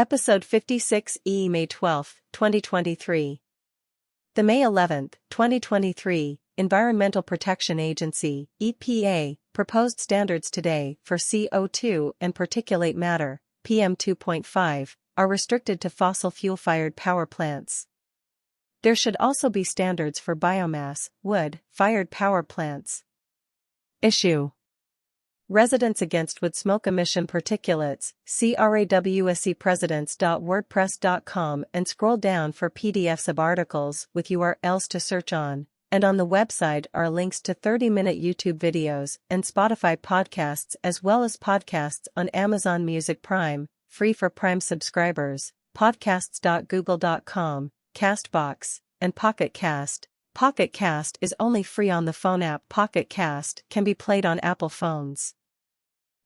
Episode 56E May 12, 2023. The May 11, 2023, Environmental Protection Agency, EPA, proposed standards today for CO2 and particulate matter, PM2.5, are restricted to fossil fuel-fired power plants. There should also be standards for biomass, wood-fired power plants. Issue: Residents Against Wood Smoke Emission Particulates, CRAWSEpresidents.wordpress.com, and scroll down for PDFs of articles with URLs to search on, and on the website are links to 30-minute YouTube videos and Spotify podcasts, as well as podcasts on Amazon Music Prime, free for Prime subscribers, podcasts.google.com, Castbox, and Pocket Cast. Pocket Cast is only free on the phone app. Pocket Cast can be played on Apple phones.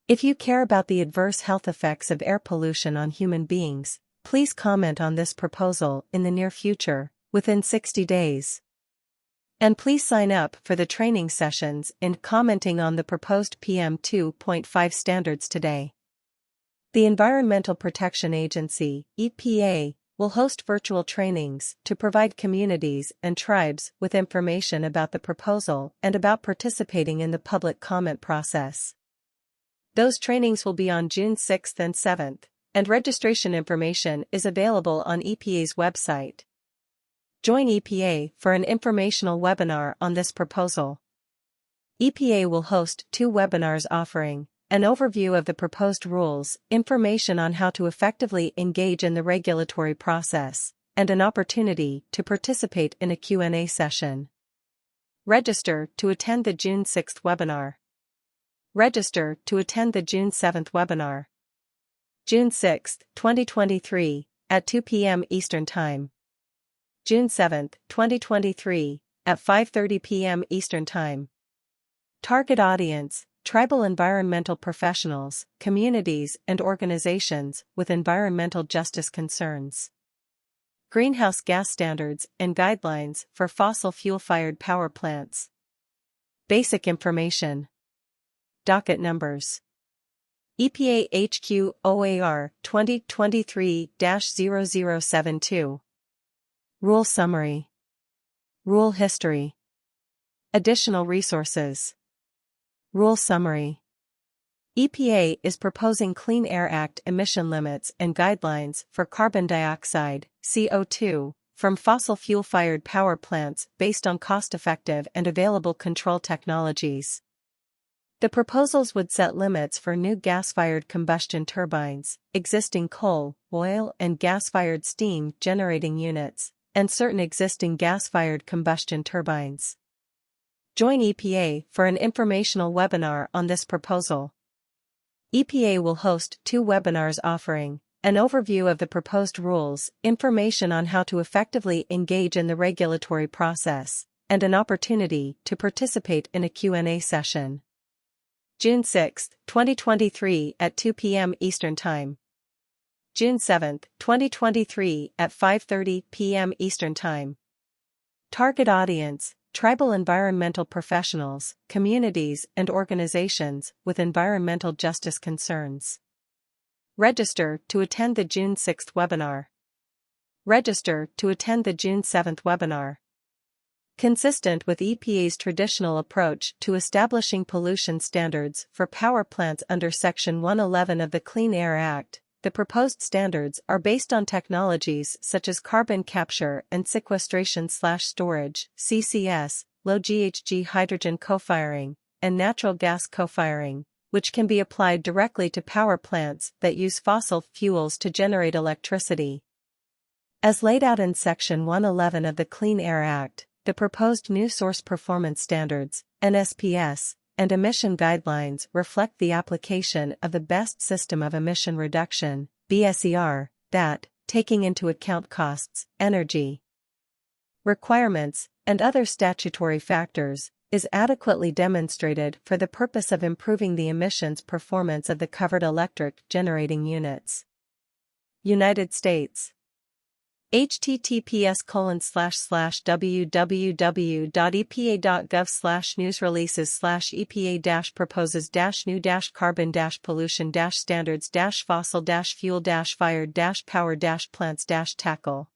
If you care about the adverse health effects of air pollution on human beings, please comment on this proposal in the near future, within 60 days. And please sign up for the training sessions in commenting on the proposed PM2.5 standards today. The Environmental Protection Agency, EPA, will host virtual trainings to provide communities and tribes with information about the proposal and about participating in the public comment process. Those trainings will be on June 6th and 7th, and registration information is available on EPA's website. Join EPA for an informational webinar on this proposal. EPA will host 2 webinars offering an overview of the proposed rules, information on how to effectively engage in the regulatory process, and an opportunity to participate in a Q&A session. Register to attend the June 6th webinar. Register to attend the June 7th webinar. June 6, 2023, at 2 p.m. Eastern Time. June 7, 2023, at 5:30 p.m. Eastern Time. Target audience: tribal environmental professionals, communities and organizations with environmental justice concerns. Greenhouse gas standards and guidelines for fossil fuel-fired power plants. Basic information. Docket numbers. EPA HQ OAR 2023-0072. Rule summary. Rule history. Additional resources. Rule summary. EPA is proposing Clean Air Act emission limits and guidelines for carbon dioxide, CO2, from fossil fuel-fired power plants based on cost-effective and available control technologies. The proposals would set limits for new gas-fired combustion turbines, existing coal, oil, and gas-fired steam generating units, and certain existing gas-fired combustion turbines. Join EPA for an informational webinar on this proposal. EPA will host 2 webinars offering an overview of the proposed rules, information on how to effectively engage in the regulatory process, and an opportunity to participate in a Q&A session. June 6, 2023 at 2 p.m. Eastern Time. June 7, 2023 at 5:30 p.m. Eastern Time. Target audience: tribal environmental professionals, communities and organizations with environmental justice concerns. Register to attend the June 6th webinar. Register to attend the June 7th webinar. Consistent with EPA's traditional approach to establishing pollution standards for power plants under Section 111 of the Clean Air Act, the proposed standards are based on technologies such as carbon capture and sequestration/storage, CCS, low GHG hydrogen co-firing, and natural gas co-firing, which can be applied directly to power plants that use fossil fuels to generate electricity. As laid out in Section 111 of the Clean Air Act, the proposed new Source Performance Standards, NSPS, and emission guidelines reflect the application of the Best System of Emission Reduction, BSER, that, taking into account costs, energy requirements, and other statutory factors, is adequately demonstrated for the purpose of improving the emissions performance of the covered electric generating units. United States. https://www.epa.gov/news-releases/epa-proposes-new-fire-plants-tackle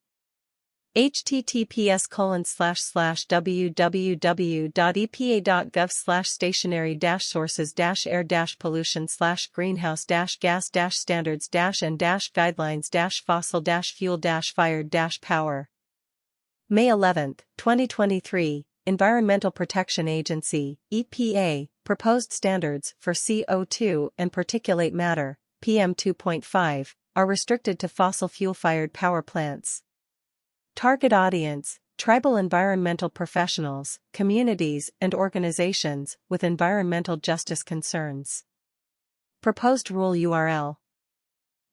https://www.epa.gov/stationary-sources-air-pollution/greenhouse-gas standards-and-fossil-fuel-fired-power. May 11, 2023, Environmental Protection Agency, EPA, proposed standards for CO2 and particulate matter, PM2.5, are restricted to fossil fuel-fired power plants. Target audience: tribal environmental professionals, communities and organizations with environmental justice concerns. Proposed rule URL: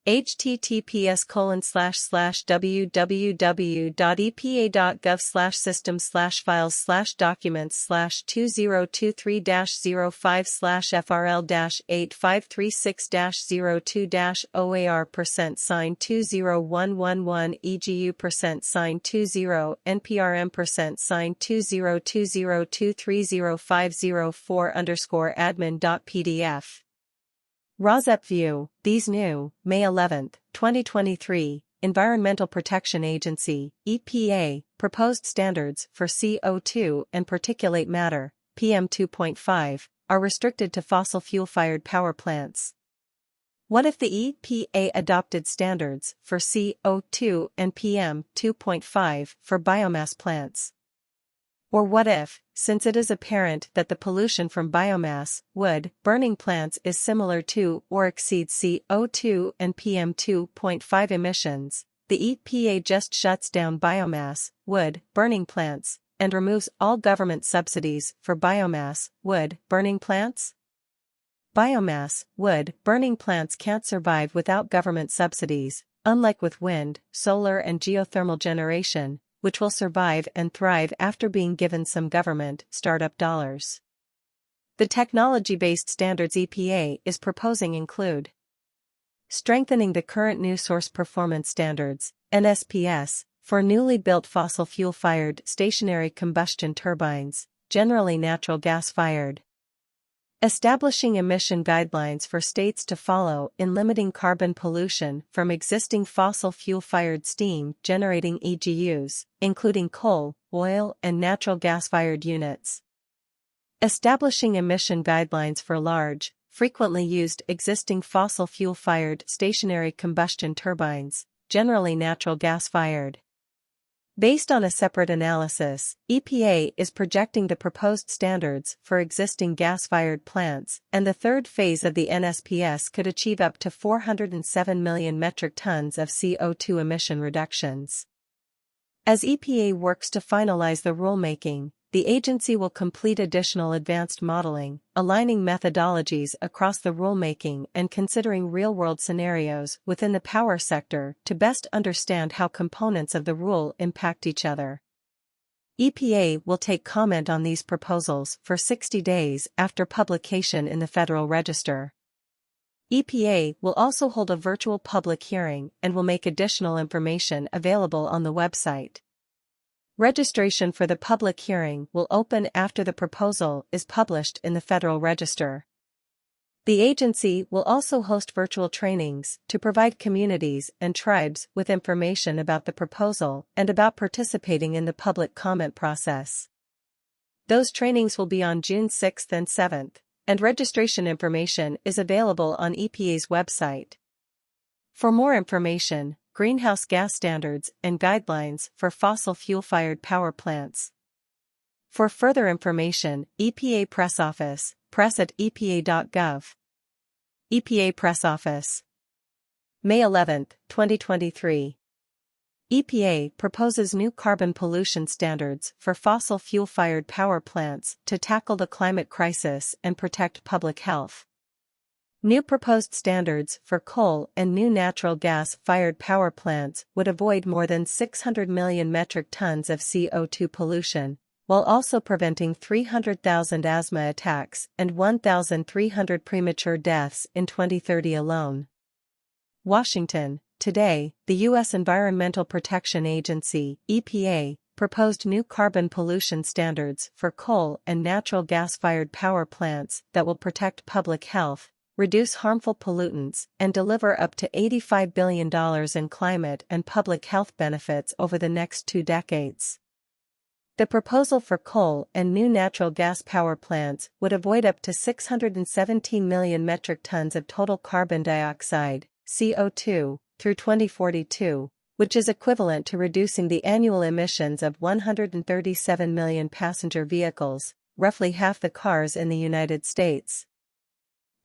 https://www.epa.gov/systems/files/documents/2023-05/FRL-8536-02-OAR%sign 20111 EGU%sign 2020230504_admin.pdf. ROSEP View. These new, May 11, 2023, Environmental Protection Agency, EPA, proposed standards for CO2 and particulate matter, PM2.5, are restricted to fossil fuel-fired power plants. What if the EPA adopted standards for CO2 and PM2.5 for biomass plants? Or what if, since it is apparent that the pollution from biomass, wood, burning plants is similar to or exceeds CO2 and PM2.5 emissions, the EPA just shuts down biomass, wood, burning plants, and removes all government subsidies for biomass, wood, burning plants? Biomass, wood, burning plants can't survive without government subsidies, unlike with wind, solar and geothermal generation, which will survive and thrive after being given some government startup dollars. The technology-based standards EPA is proposing include strengthening the current New Source Performance Standards, NSPS, for newly built fossil fuel-fired stationary combustion turbines, generally natural gas-fired. Establishing emission guidelines for states to follow in limiting carbon pollution from existing fossil fuel-fired steam-generating EGUs, including coal, oil, and natural gas-fired units. Establishing emission guidelines for large, frequently used existing fossil fuel-fired stationary combustion turbines, generally natural gas-fired. Based on a separate analysis, EPA is projecting the proposed standards for existing gas-fired plants, and the third phase of the NSPS could achieve up to 407 million metric tons of CO2 emission reductions. As EPA works to finalize the rulemaking, the agency will complete additional advanced modeling, aligning methodologies across the rulemaking and considering real-world scenarios within the power sector to best understand how components of the rule impact each other. EPA will take comment on these proposals for 60 days after publication in the Federal Register. EPA will also hold a virtual public hearing and will make additional information available on the website. Registration for the public hearing will open after the proposal is published in the Federal Register. The agency will also host virtual trainings to provide communities and tribes with information about the proposal and about participating in the public comment process. Those trainings will be on June 6th and 7th, and registration information is available on EPA's website. For more information, greenhouse gas standards and guidelines for fossil fuel-fired power plants. For further information, EPA Press Office, press@epa.gov. EPA Press Office. May 11, 2023. EPA proposes new carbon pollution standards for fossil fuel-fired power plants to tackle the climate crisis and protect public health. New proposed standards for coal and new natural gas-fired power plants would avoid more than 600 million metric tons of CO2 pollution, while also preventing 300,000 asthma attacks and 1,300 premature deaths in 2030 alone. Washington, today, the U.S. Environmental Protection Agency, EPA, proposed new carbon pollution standards for coal and natural gas-fired power plants that will protect public health, reduce harmful pollutants, and deliver up to $85 billion in climate and public health benefits over the next 2 decades. The proposal for coal and new natural gas power plants would avoid up to 617 million metric tons of total carbon dioxide, CO2, through 2042, which is equivalent to reducing the annual emissions of 137 million passenger vehicles, roughly half the cars in the United States.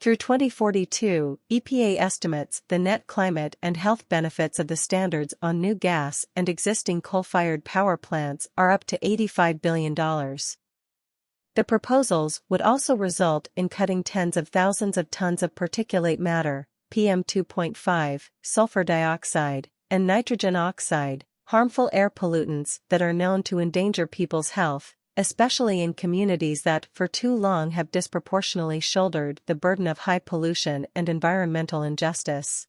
Through 2042, EPA estimates the net climate and health benefits of the standards on new gas and existing coal-fired power plants are up to $85 billion. The proposals would also result in cutting tens of thousands of tons of particulate matter, PM2.5, sulfur dioxide, and nitrogen oxide, harmful air pollutants that are known to endanger people's health, especially in communities that for too long have disproportionately shouldered the burden of high pollution and environmental injustice.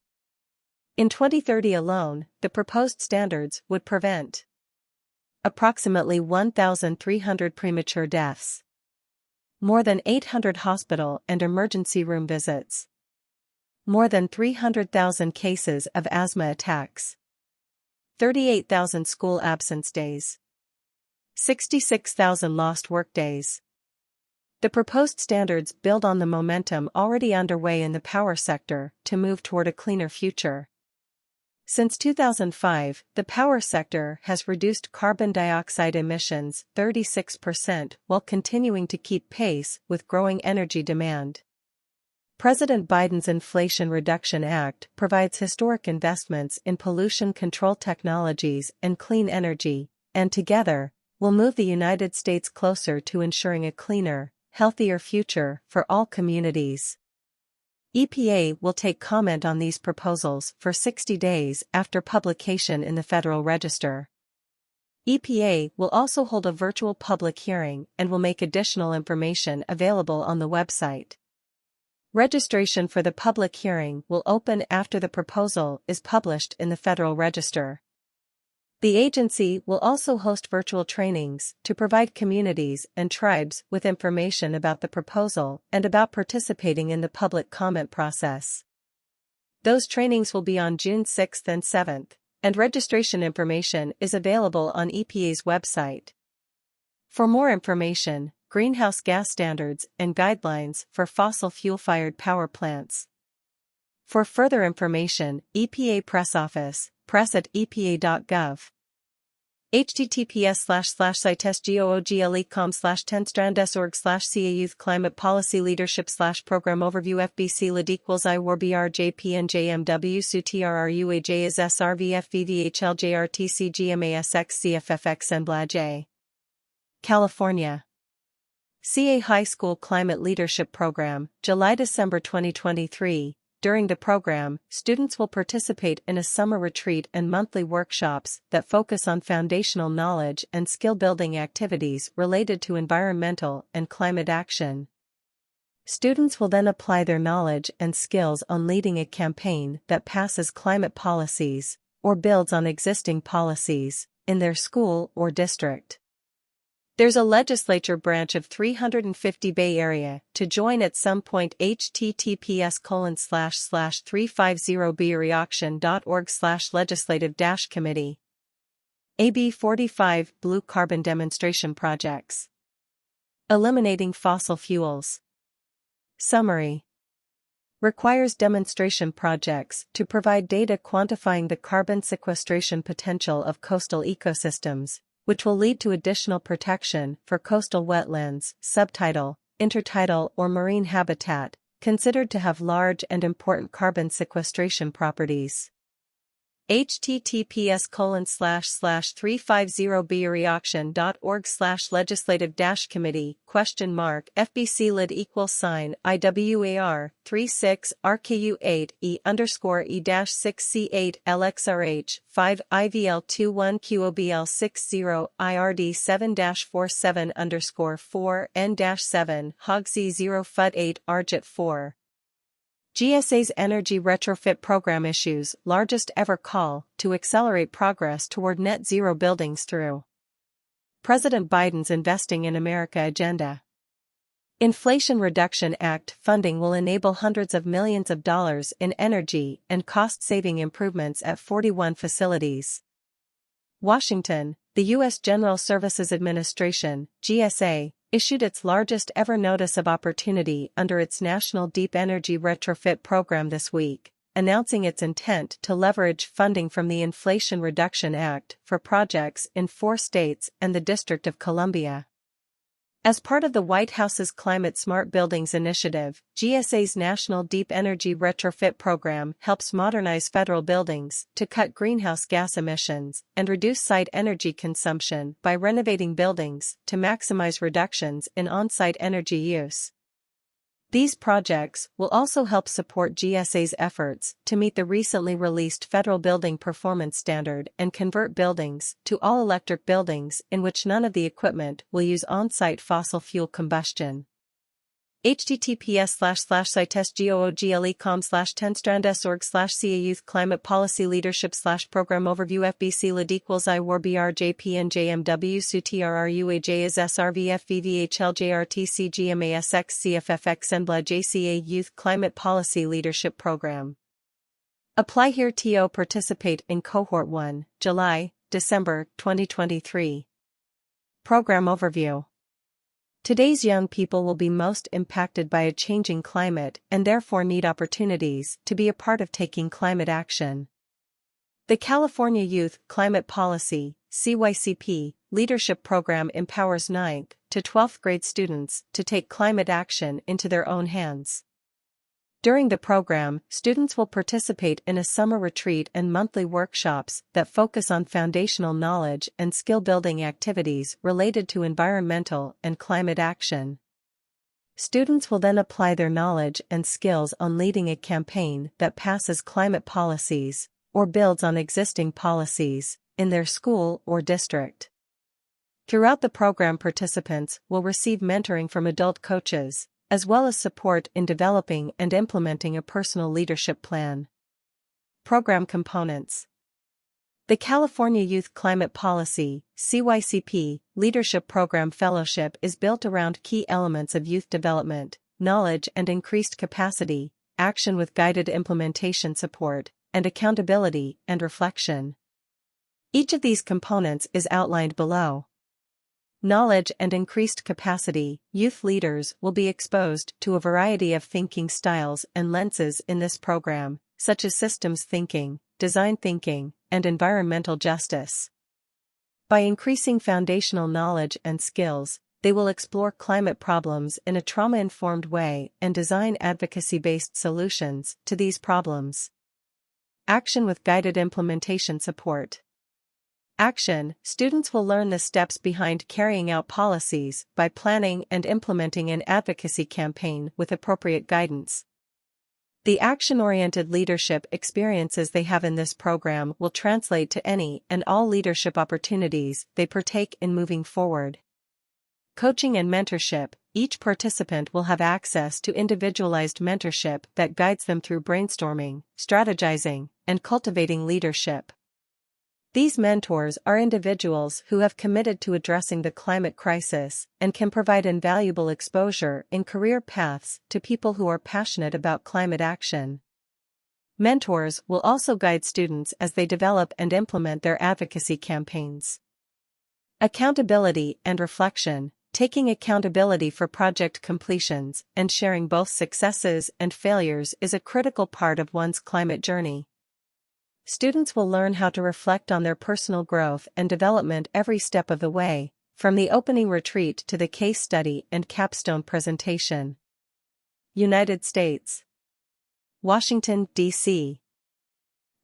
In 2030 alone, the proposed standards would prevent approximately 1,300 premature deaths, more than 800 hospital and emergency room visits, more than 300,000 cases of asthma attacks, 38,000 school absence days, 66,000 lost workdays. The proposed standards build on the momentum already underway in the power sector to move toward a cleaner future. Since 2005, the power sector has reduced carbon dioxide emissions 36% while continuing to keep pace with growing energy demand. President Biden's Inflation Reduction Act provides historic investments in pollution control technologies and clean energy, and together, will move the United States closer to ensuring a cleaner, healthier future for all communities. EPA will take comment on these proposals for 60 days after publication in the Federal Register. EPA will also hold a virtual public hearing and will make additional information available on the website. Registration for the public hearing will open after the proposal is published in the Federal Register. The agency will also host virtual trainings to provide communities and tribes with information about the proposal and about participating in the public comment process. Those trainings will be on June 6th and 7th, and registration information is available on EPA's website. For more information, greenhouse gas standards and guidelines for fossil fuel-fired power plants. For further information, EPA Press Office, press@epa.gov. https://sitestgoogle.com/10strandesorg/ca Youth Climate Policy Leadership /Program Overview FBC LID = I WAR BRJP and JMW SUTRRUAJ is SRVFVVHLJRTCGMASX CFFX California. CA High School Climate Leadership Program, July-December 2023. During the program, students will participate in a summer retreat and monthly workshops that focus on foundational knowledge and skill-building activities related to environmental and climate action. Students will then apply their knowledge and skills on leading a campaign that passes climate policies, or builds on existing policies, in their school or district. There's a legislature branch of 350 Bay Area to join at some point. https://350beauction.org/legislative-committee. AB 45 Blue Carbon Demonstration Projects. Eliminating Fossil Fuels. Summary. Requires demonstration projects to provide data quantifying the carbon sequestration potential of coastal ecosystems, which will lead to additional protection for coastal wetlands, subtidal, intertidal or marine habitat, considered to have large and important carbon sequestration properties. https://350beauction.org/legislative-committee FBC LID IWAR 36 RKU8 E_E-6C8 LXRH 5 IVL21 QOBL 60 IRD 7-47_4 N-7 HOGZ 0 FUD 8 RJT 4 GSA's Energy Retrofit Program issues largest ever call to accelerate progress toward net zero buildings through President Biden's Investing in America agenda. Inflation Reduction Act funding will enable hundreds of millions of dollars in energy and cost-saving improvements at 41 facilities. Washington, the U.S. General Services Administration, GSA, issued its largest ever notice of opportunity under its National Deep Energy Retrofit Program this week, announcing its intent to leverage funding from the Inflation Reduction Act for projects in 4 states and the District of Columbia. As part of the White House's Climate Smart Buildings Initiative, GSA's National Deep Energy Retrofit Program helps modernize federal buildings to cut greenhouse gas emissions and reduce site energy consumption by renovating buildings to maximize reductions in on-site energy use. These projects will also help support GSA's efforts to meet the recently released Federal Building Performance Standard and convert buildings to all-electric buildings in which none of the equipment will use on-site fossil fuel combustion. https://sitestgoogle.com/10strandes.org/ca Youth Climate Policy Leadership /Program Overview FBC LID = I WAR BRJP and JMW SUTRRUAJ is SRVFVVHLJRTC GMASX CFFX NBLA JCA Youth Climate Policy Leadership Program. Apply here to participate in Cohort 1, July-December 2023. Program Overview. Today's young people will be most impacted by a changing climate and therefore need opportunities to be a part of taking climate action. The California Youth Climate Policy (CYCP) Leadership Program empowers 9th to 12th grade students to take climate action into their own hands. During the program, students will participate in a summer retreat and monthly workshops that focus on foundational knowledge and skill-building activities related to environmental and climate action. Students will then apply their knowledge and skills on leading a campaign that passes climate policies, or builds on existing policies, in their school or district. Throughout the program, participants will receive mentoring from adult coaches, as well as support in developing and implementing a personal leadership plan. Program components. The California Youth Climate Policy (CYCP) Leadership Program Fellowship is built around key elements of youth development, knowledge and increased capacity, action with guided implementation support, and accountability and reflection. Each of these components is outlined below. Knowledge and increased capacity. Youth leaders will be exposed to a variety of thinking styles and lenses in this program, such as systems thinking, design thinking, and environmental justice. By increasing foundational knowledge and skills, they will explore climate problems in a trauma-informed way and design advocacy-based solutions to these problems. Action with guided implementation support. Action. Students will learn the steps behind carrying out policies by planning and implementing an advocacy campaign with appropriate guidance. The action-oriented leadership experiences they have in this program will translate to any and all leadership opportunities they partake in moving forward. Coaching and mentorship. Each participant will have access to individualized mentorship that guides them through brainstorming, strategizing, and cultivating leadership. These mentors are individuals who have committed to addressing the climate crisis and can provide invaluable exposure in career paths to people who are passionate about climate action. Mentors will also guide students as they develop and implement their advocacy campaigns. Accountability and reflection. Taking accountability for project completions and sharing both successes and failures is a critical part of one's climate journey. Students will learn how to reflect on their personal growth and development every step of the way, from the opening retreat to the case study and capstone presentation. United States. Washington, D.C.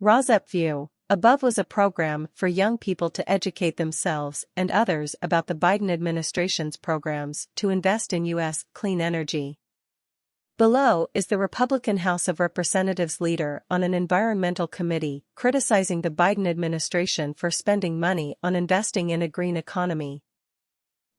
ROSEP View. Above was a program for young people to educate themselves and others about the Biden administration's programs to invest in U.S. clean energy. Below is the Republican House of Representatives leader on an environmental committee criticizing the Biden administration for spending money on investing in a green economy.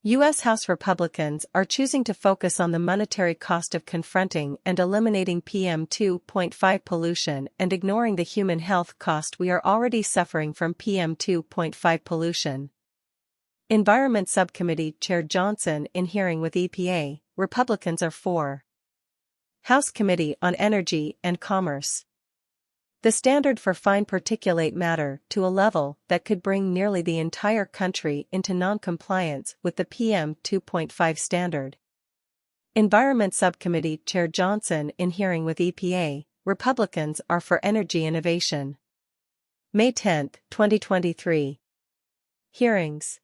U.S. House Republicans are choosing to focus on the monetary cost of confronting and eliminating PM2.5 pollution and ignoring the human health cost we are already suffering from PM2.5 pollution. Environment Subcommittee Chair Johnson in hearing with EPA, Republicans are for. House Committee on Energy and Commerce. The standard for fine particulate matter to a level that could bring nearly the entire country into non-compliance with the PM2.5 standard. Environment Subcommittee Chair Johnson in hearing with EPA, Republicans are for energy innovation. May 10, 2023. Hearings.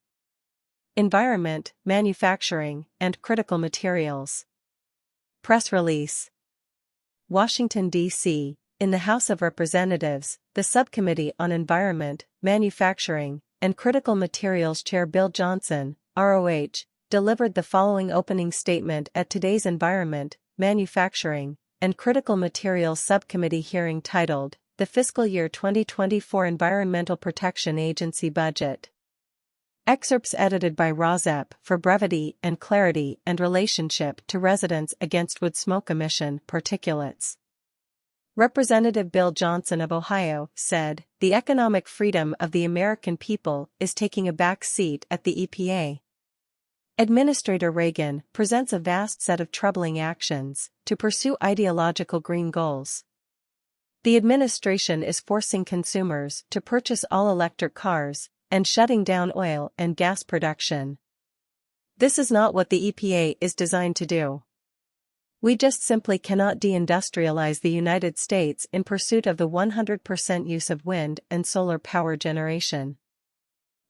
Environment, Manufacturing, and Critical Materials. Press release. Washington, D.C. In the House of Representatives, the Subcommittee on Environment, Manufacturing, and Critical Materials Chair Bill Johnson, ROH, delivered the following opening statement at today's Environment, Manufacturing, and Critical Materials Subcommittee hearing titled, The Fiscal Year 2024 Environmental Protection Agency Budget. Excerpts edited by Rozep for brevity and clarity and relationship to residents against wood smoke emission particulates. Representative Bill Johnson of Ohio said, "The economic freedom of the American people is taking a back seat at the EPA." Administrator Reagan presents a vast set of troubling actions to pursue ideological green goals. The administration is forcing consumers to purchase all-electric cars and shutting down oil and gas production. This is not what the EPA is designed to do. We just simply cannot deindustrialize the United States in pursuit of the 100% use of wind and solar power generation.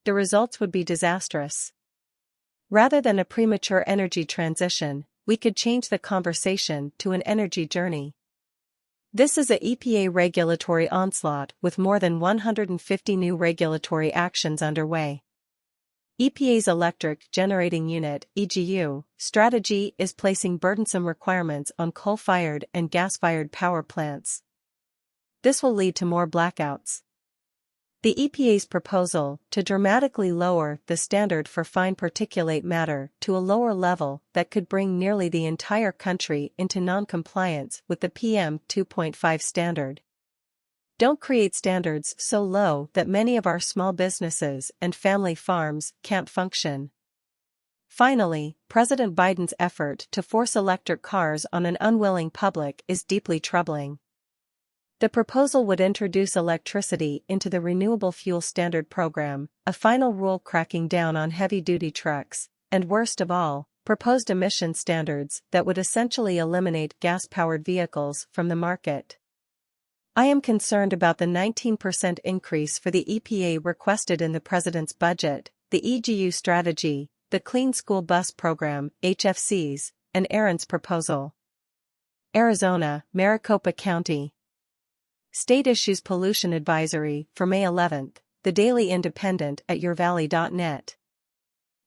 The results would be disastrous. Rather than a premature energy transition, we could change the conversation to an energy journey. This is a EPA regulatory onslaught with more than 150 new regulatory actions underway. EPA's Electric Generating Unit (EGU) strategy is placing burdensome requirements on coal-fired and gas-fired power plants. This will lead to more blackouts. The EPA's proposal to dramatically lower the standard for fine particulate matter to a lower level that could bring nearly the entire country into non-compliance with the PM2.5 standard. Don't create standards so low that many of our small businesses and family farms can't function. Finally, President Biden's effort to force electric cars on an unwilling public is deeply troubling. The proposal would introduce electricity into the Renewable Fuel Standard Program, a final rule cracking down on heavy-duty trucks, and worst of all, proposed emission standards that would essentially eliminate gas-powered vehicles from the market. I am concerned about the 19% increase for the EPA requested in the President's budget, the EGU strategy, the Clean School Bus Program, HFCs, and Aaron's proposal. Arizona, Maricopa County. State issues pollution advisory for May 11, The Daily Independent at yourvalley.net.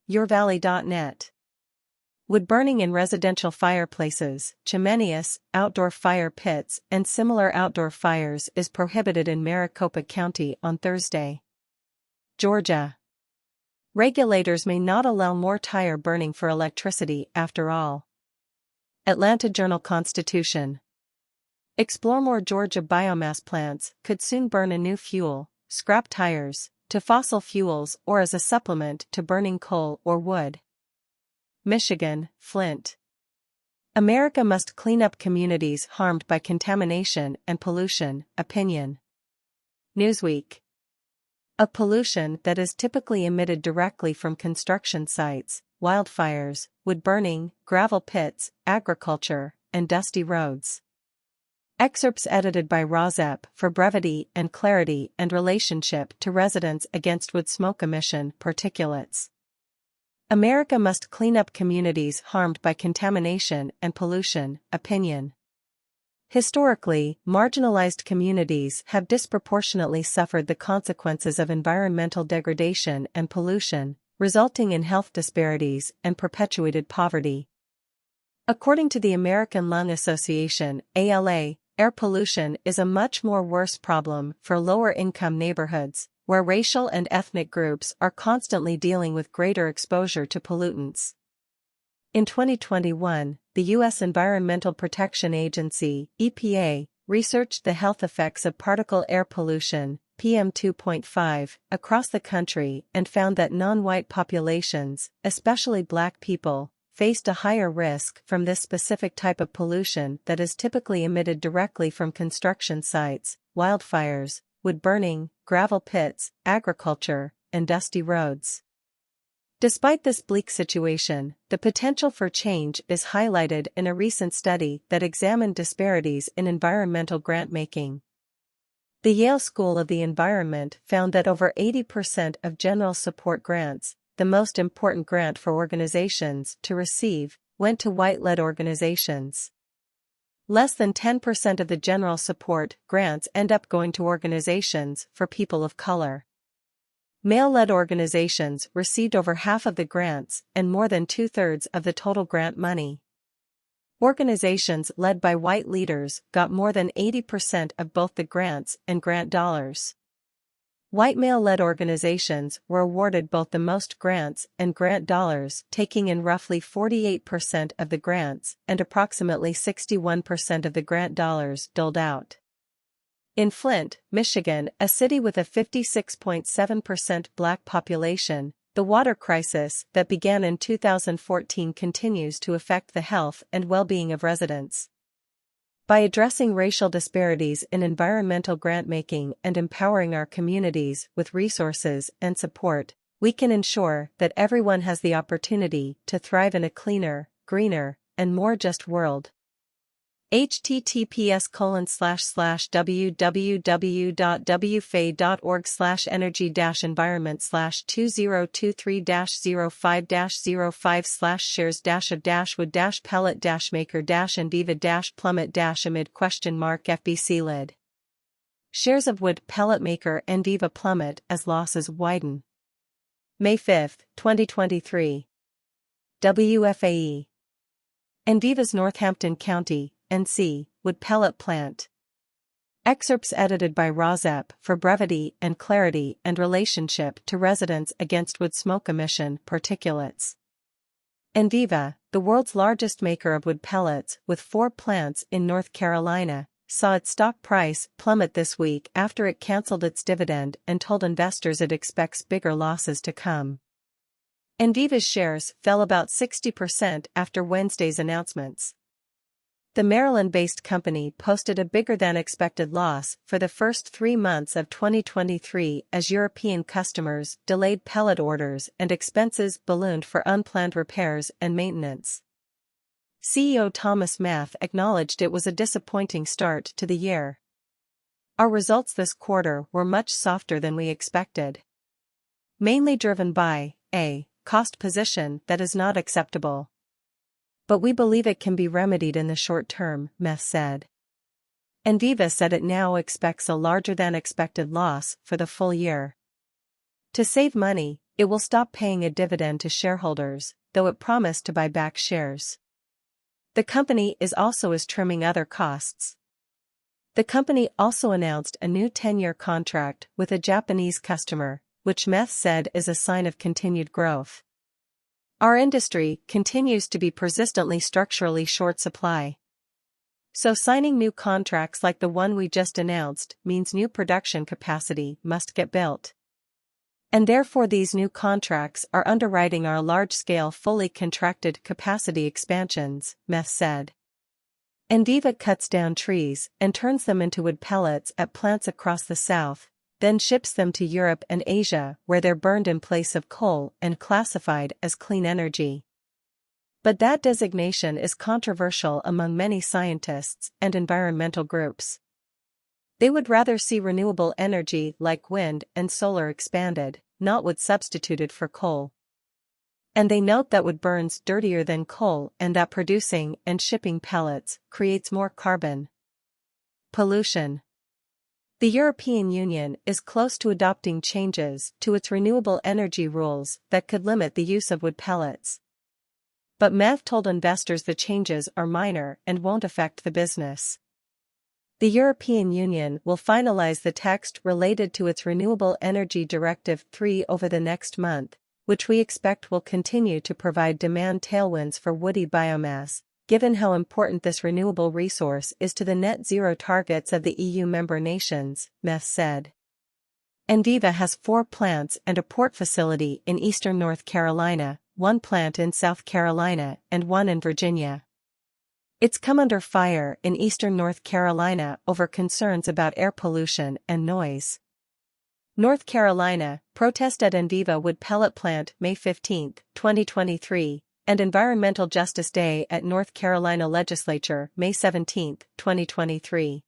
Yourvalley.net. Wood burning in residential fireplaces, chimeneas, outdoor fire pits, and similar outdoor fires is prohibited in Maricopa County on Thursday. Georgia. Regulators may not allow more tire burning for electricity after all. Atlanta Journal-Constitution. Explore more. Georgia biomass plants could soon burn a new fuel, scrap tires, to fossil fuels or as a supplement to burning coal or wood. Michigan, Flint. America must clean up communities harmed by contamination and pollution. Opinion. Newsweek. Of pollution that is typically emitted directly from construction sites, wildfires, wood burning, gravel pits, agriculture, and dusty roads. Excerpts edited by Rozep for brevity and clarity and relationship to residents against wood smoke emission particulates. America must clean up communities harmed by contamination and pollution. Opinion. Historically, marginalized communities have disproportionately suffered the consequences of environmental degradation and pollution, resulting in health disparities and perpetuated poverty. According to the American Lung Association, ALA, air pollution is a much more worse problem for lower-income neighborhoods, where racial and ethnic groups are constantly dealing with greater exposure to pollutants. In 2021, the U.S. Environmental Protection Agency, EPA, researched the health effects of particle air pollution, PM2.5, across the country and found that non-white populations, especially Black people, faced a higher risk from this specific type of pollution that is typically emitted directly from construction sites, wildfires, wood burning, gravel pits, agriculture, and dusty roads. Despite this bleak situation, the potential for change is highlighted in a recent study that examined disparities in environmental grant-making. The Yale School of the Environment found that over 80% of general support grants, the most important grant for organizations to receive, went to white-led organizations. Less than 10% of the general support grants end up going to organizations for people of color. Male-led organizations received over half of the grants and more than two-thirds of the total grant money. Organizations led by white leaders got more than 80% of both the grants and grant dollars. White male-led organizations were awarded both the most grants and grant dollars, taking in roughly 48% of the grants and approximately 61% of the grant dollars doled out. In Flint, Michigan, a city with a 56.7% Black population, the water crisis that began in 2014 continues to affect the health and well-being of residents. By addressing racial disparities in environmental grant-making and empowering our communities with resources and support, we can ensure that everyone has the opportunity to thrive in a cleaner, greener, and more just world. https://www.wfa.org/energy-05-05/shares-of-wood-pellet-maker-amid?FBC lid. Shares of wood pellet maker Enviva plummet as losses widen. May 5, 2023. WFAE. Enviva's Northampton County, NC, wood pellet plant. Excerpts edited by Rozep for brevity and clarity and relationship to residents against wood smoke emission particulates. Enviva, the world's largest maker of wood pellets with 4 plants in North Carolina, saw its stock price plummet this week after it canceled its dividend and told investors it expects bigger losses to come. Enviva's shares fell about 60% after Wednesday's announcements. The Maryland-based company posted a bigger-than-expected loss for the first 3 months of 2023 as European customers delayed pellet orders and expenses ballooned for unplanned repairs and maintenance. CEO Thomas Math acknowledged it was a disappointing start to the year. Our results this quarter were much softer than we expected. Mainly driven by a cost position that is not acceptable. But we believe it can be remedied in the short term, Math said. Enviva said it now expects a larger-than-expected loss for the full year. To save money, it will stop paying a dividend to shareholders, though it promised to buy back shares. The company is trimming other costs. The company also announced a new 10-year contract with a Japanese customer, which Math said is a sign of continued growth. Our industry continues to be persistently structurally short supply. So signing new contracts like the one we just announced means new production capacity must get built. And therefore these new contracts are underwriting our large-scale fully contracted capacity expansions, Math said. Enviva cuts down trees and turns them into wood pellets at plants across the South, then ships them to Europe and Asia where they're burned in place of coal and classified as clean energy. But that designation is controversial among many scientists and environmental groups. They would rather see renewable energy like wind and solar expanded, not wood substituted for coal. And they note that wood burns dirtier than coal and that producing and shipping pellets creates more carbon. Pollution. The European Union is close to adopting changes to its renewable energy rules that could limit the use of wood pellets. But Math told investors the changes are minor and won't affect the business. The European Union will finalize the text related to its Renewable Energy Directive 3 over the next month, which we expect will continue to provide demand tailwinds for woody biomass, given how important this renewable resource is to the net zero targets of the EU member nations, Meth said. Enviva has 4 plants and a port facility in eastern North Carolina, 1 plant in South Carolina, and 1 in Virginia. It's come under fire in eastern North Carolina over concerns about air pollution and noise. North Carolina, protest at Enviva wood pellet plant May 15, 2023, and Environmental Justice Day at North Carolina Legislature May 17, 2023.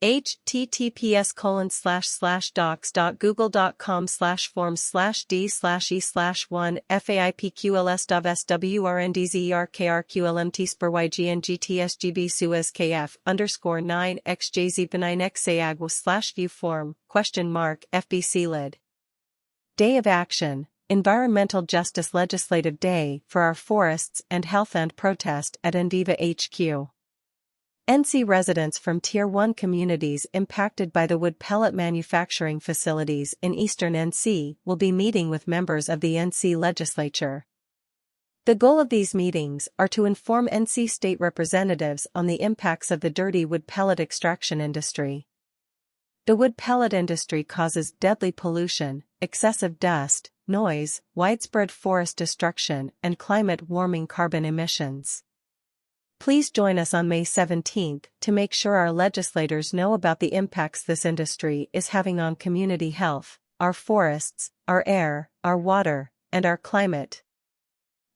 https://docs.google.com/forms/d/e/1 faipqlswswrndzrkrqlmtspyrygntspskf_9xjz9xayagw/view form FBC lid. Day of Action, Environmental Justice Legislative Day for our forests and health and protest at Enviva HQ. NC residents from Tier 1 communities impacted by the wood pellet manufacturing facilities in eastern NC will be meeting with members of the NC legislature. The goal of these meetings are to inform NC state representatives on the impacts of the dirty wood pellet extraction industry. The wood pellet industry causes deadly pollution, excessive dust, noise, widespread forest destruction, and climate-warming carbon emissions. Please join us on May 17 to make sure our legislators know about the impacts this industry is having on community health, our forests, our air, our water, and our climate.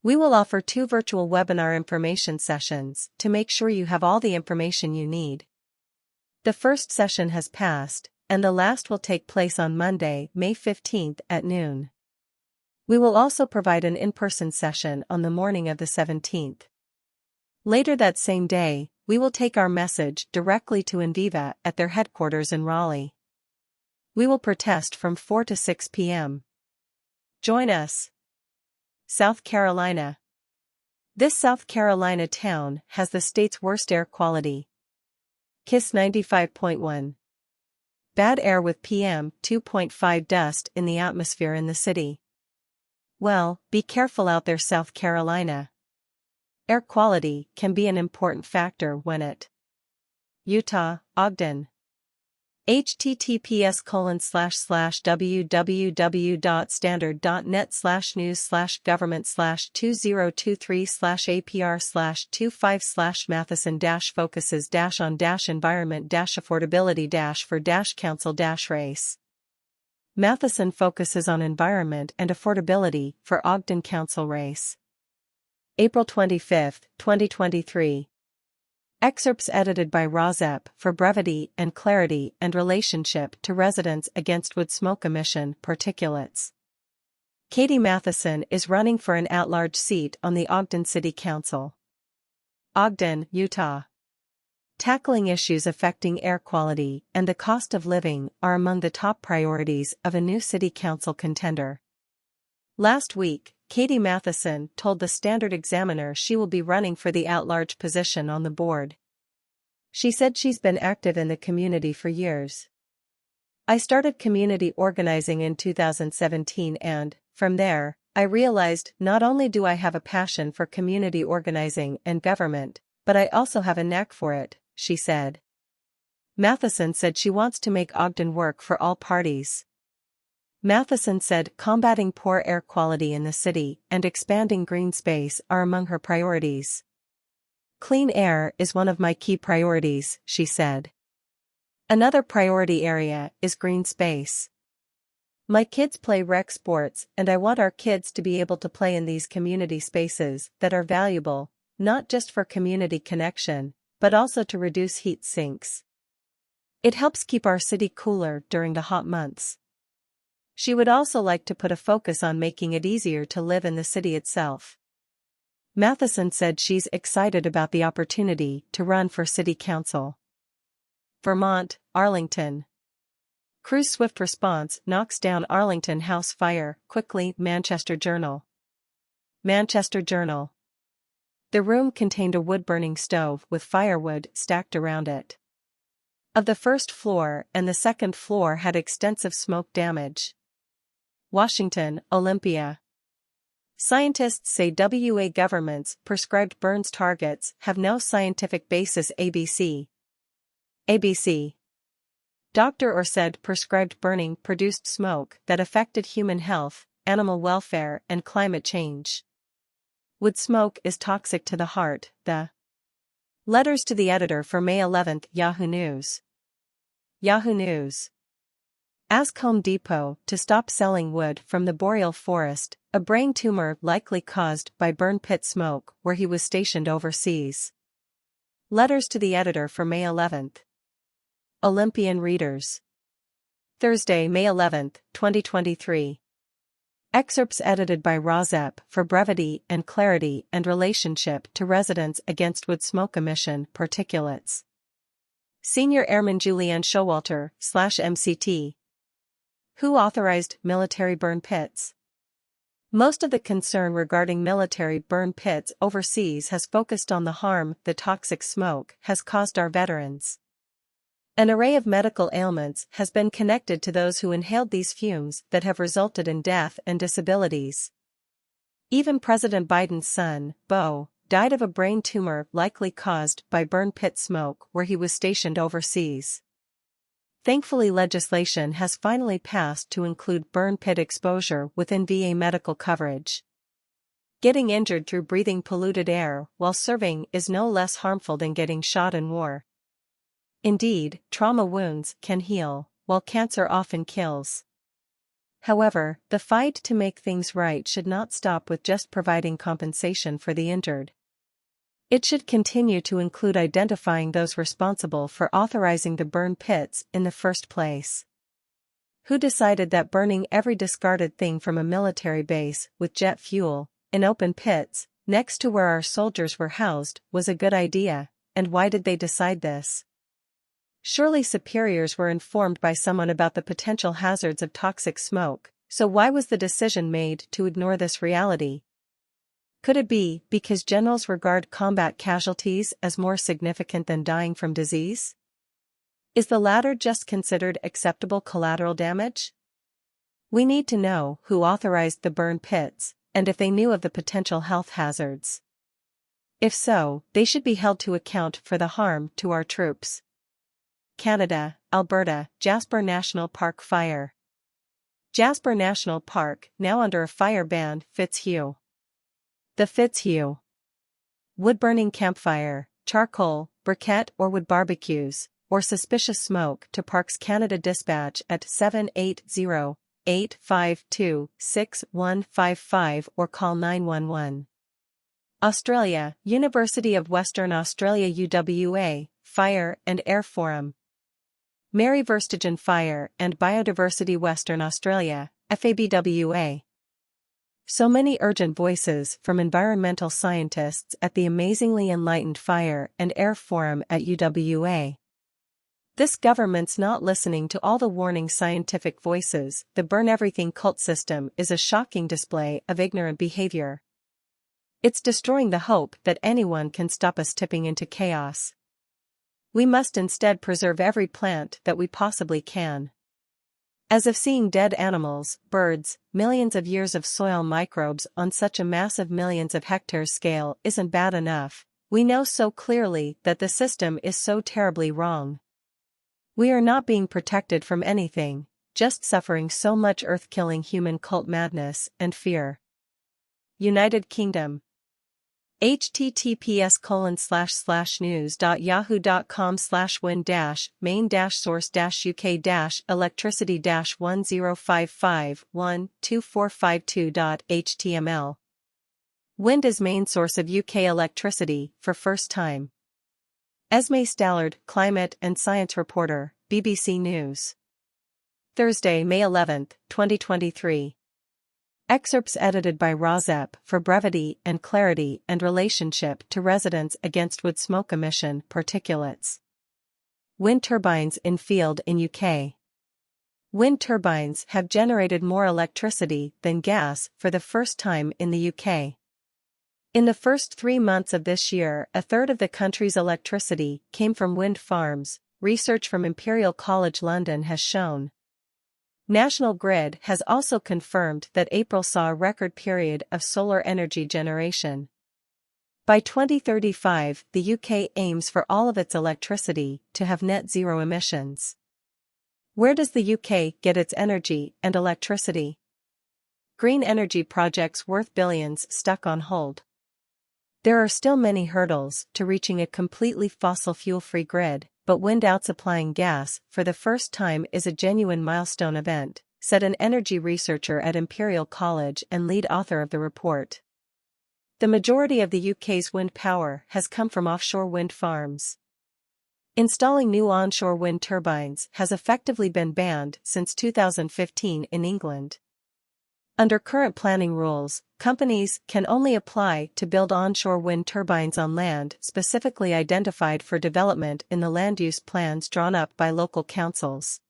We will offer 2 virtual webinar information sessions to make sure you have all the information you need. The first session has passed, and the last will take place on Monday, May 15 at noon. We will also provide an in-person session on the morning of the 17th. Later that same day, we will take our message directly to Enviva at their headquarters in Raleigh. We will protest from 4 to 6 p.m. Join us. South Carolina. This South Carolina town has the state's worst air quality. KISS 95.1. Bad air with PM2.5 dust in the atmosphere in the city. Well, be careful out there, South Carolina. Air quality can be an important factor when at Utah, Ogden. https://www.standard.net/news/government/2023/APR/25/Matheson-focuses-on-environment-for-council-race. Matheson focuses on environment and affordability for Ogden Council race. April 25, 2023. Excerpts edited by Rozep for brevity and clarity and relationship to residents against wood smoke emission particulates. Katie Matheson is running for an at-large seat on the Ogden City Council. Ogden, Utah. Tackling issues affecting air quality and the cost of living are among the top priorities of a new city council contender. Last week, Katie Matheson told the Standard Examiner she will be running for the at-large position on the board. She said she's been active in the community for years. I started community organizing in 2017 and, from there, I realized not only do I have a passion for community organizing and government, but I also have a knack for it, she said. Matheson said she wants to make Ogden work for all parties. Matheson said combating poor air quality in the city and expanding green space are among her priorities. Clean air is one of my key priorities, she said. Another priority area is green space. My kids play rec sports and I want our kids to be able to play in these community spaces that are valuable, not just for community connection, but also to reduce heat sinks. It helps keep our city cooler during the hot months. She would also like to put a focus on making it easier to live in the city itself. Matheson said she's excited about the opportunity to run for city council. Vermont, Arlington. Crew's swift response knocks down Arlington House fire quickly. Manchester Journal. Manchester Journal. The room contained a wood-burning stove with firewood stacked around it. of the first floor and the second floor had extensive smoke damage. Washington, Olympia. Scientists say WA government's prescribed burns targets have no scientific basis. ABC. Doctor or said prescribed burning produced smoke that affected human health, animal welfare and climate change. Wood smoke is toxic to the heart. The letters to the editor for May 11. Yahoo News. Ask Home Depot to stop selling wood from the boreal forest, a brain tumor likely caused by burn pit smoke where he was stationed overseas. Letters to the editor for May 11. Olympian readers. Thursday, May 11, 2023. Excerpts edited by Rozep for brevity and clarity and relationship to residents against wood smoke emission particulates. Senior Airman Julianne Showalter, /MCT. Who authorized military burn pits? Most of the concern regarding military burn pits overseas has focused on the harm the toxic smoke has caused our veterans. An array of medical ailments has been connected to those who inhaled these fumes that have resulted in death and disabilities. Even President Biden's son, Beau, died of a brain tumor likely caused by burn pit smoke where he was stationed overseas. Thankfully, legislation has finally passed to include burn pit exposure within VA medical coverage. Getting injured through breathing polluted air while serving is no less harmful than getting shot in war. Indeed, trauma wounds can heal, while cancer often kills. However, the fight to make things right should not stop with just providing compensation for the injured. It should continue to include identifying those responsible for authorizing the burn pits in the first place. Who decided that burning every discarded thing from a military base with jet fuel, in open pits, next to where our soldiers were housed, was a good idea, and why did they decide this? Surely superiors were informed by someone about the potential hazards of toxic smoke, so why was the decision made to ignore this reality? Could it be because generals regard combat casualties as more significant than dying from disease? Is the latter just considered acceptable collateral damage? We need to know who authorized the burn pits, and if they knew of the potential health hazards. If so, they should be held to account for the harm to our troops. Canada, Alberta, Jasper National Park fire. Jasper National Park, now under a fire ban, Fitzhugh. The Fitzhugh wood-burning campfire, charcoal, briquette or wood barbecues, or suspicious smoke to Parks Canada dispatch at 780-852-6155 or call 911. Australia, University of Western Australia UWA, Fire and Air Forum. Mary Verstegen Fire and Biodiversity Western Australia, FABWA. So many urgent voices from environmental scientists at the amazingly enlightened Fire and Air Forum at UWA. This government's not listening to all the warning scientific voices. The burn everything cult system is a shocking display of ignorant behavior. It's destroying the hope that anyone can stop us tipping into chaos. We must instead preserve every plant that we possibly can. As if seeing dead animals, birds, millions of years of soil microbes on such a massive millions of hectares scale isn't bad enough, we know so clearly that the system is so terribly wrong. We are not being protected from anything, just suffering so much earth-killing human cult madness and fear. United Kingdom. https://news.yahoo.com/win-main-source-uk-electricity-105452.html. Wind is main source of UK electricity for first time. Esme Stallard, climate and science reporter, BBC News. Thursday, May 11, 2023. Excerpts edited by Rozep for brevity and clarity and relationship to residents against wood smoke emission particulates. Wind turbines in field in UK. Wind turbines have generated more electricity than gas for the first time in the UK. In the first 3 months of this year, a third of the country's electricity came from wind farms, research from Imperial College London has shown. National Grid has also confirmed that April saw a record period of solar energy generation. By 2035, the UK aims for all of its electricity to have net zero emissions. Where does the UK get its energy and electricity? Green energy projects worth billions stuck on hold. There are still many hurdles to reaching a completely fossil fuel-free grid, but wind outsupplying gas for the first time is a genuine milestone event, said an energy researcher at Imperial College and lead author of the report. The majority of the UK's wind power has come from offshore wind farms. Installing new onshore wind turbines has effectively been banned since 2015 in England. Under current planning rules, companies can only apply to build onshore wind turbines on land specifically identified for development in the land use plans drawn up by local councils.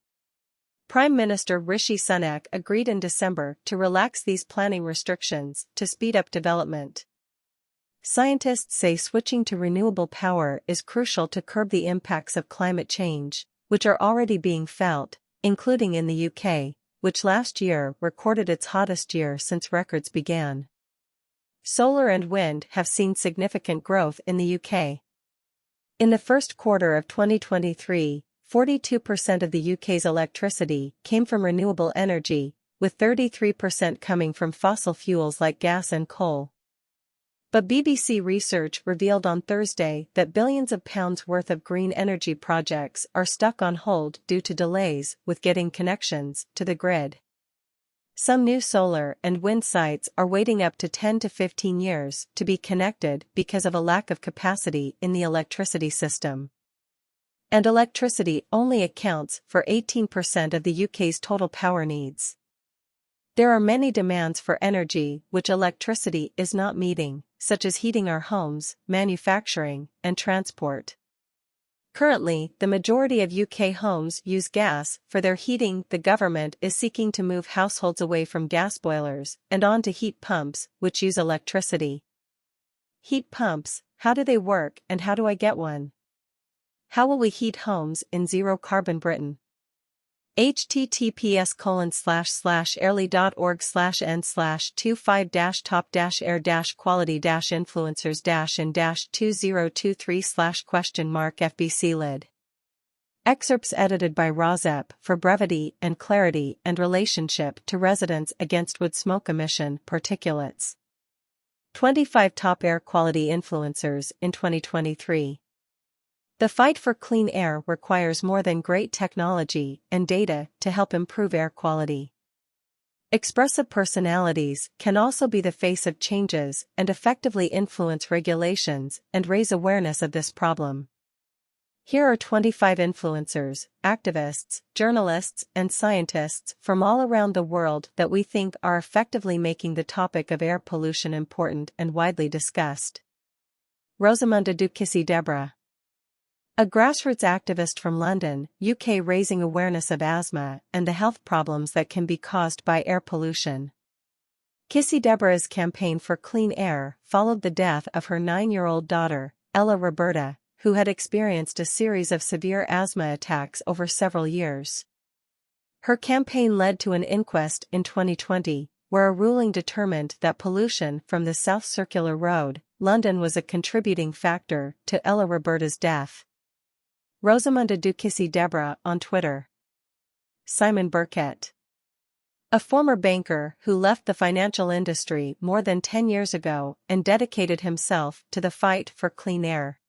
Prime Minister Rishi Sunak agreed in December to relax these planning restrictions to speed up development. Scientists say switching to renewable power is crucial to curb the impacts of climate change, which are already being felt, including in the UK, which last year recorded its hottest year since records began. Solar and wind have seen significant growth in the UK. In the first quarter of 2023, 42% of the UK's electricity came from renewable energy, with 33% coming from fossil fuels like gas and coal. But BBC research revealed on Thursday that billions of pounds worth of green energy projects are stuck on hold due to delays with getting connections to the grid. Some new solar and wind sites are waiting up to 10 to 15 years to be connected because of a lack of capacity in the electricity system. And electricity only accounts for 18% of the UK's total power needs. There are many demands for energy which electricity is not meeting, such as heating our homes, manufacturing, and transport. Currently, the majority of UK homes use gas for their heating. The government is seeking to move households away from gas boilers and onto heat pumps, which use electricity. Heat pumps, how do they work and how do I get one? How will we heat homes in zero-carbon Britain? https://airly.org/n/25-top-air-quality-influencers-in-2023/?FBC lid. Excerpts edited by Rozep for brevity and clarity and relationship to residents against wood smoke emission particulates. 25 top air quality influencers in 2023. The fight for clean air requires more than great technology and data to help improve air quality. Expressive personalities can also be the face of changes and effectively influence regulations and raise awareness of this problem. Here are 25 influencers, activists, journalists, and scientists from all around the world that we think are effectively making the topic of air pollution important and widely discussed. Rosamunda Ducisi-Debrah, a grassroots activist from London, UK, raising awareness of asthma and the health problems that can be caused by air pollution. Ducisi-Debrah's campaign for clean air followed the death of her 9-year-old daughter, Ella Roberta, who had experienced a series of severe asthma attacks over several years. Her campaign led to an inquest in 2020, where a ruling determined that pollution from the South Circular Road, London, was a contributing factor to Ella Roberta's death. Rosamunda Ducisi-Debrah on Twitter. Simon Burkett, a former banker who left the financial industry more than 10 years ago and dedicated himself to the fight for clean air.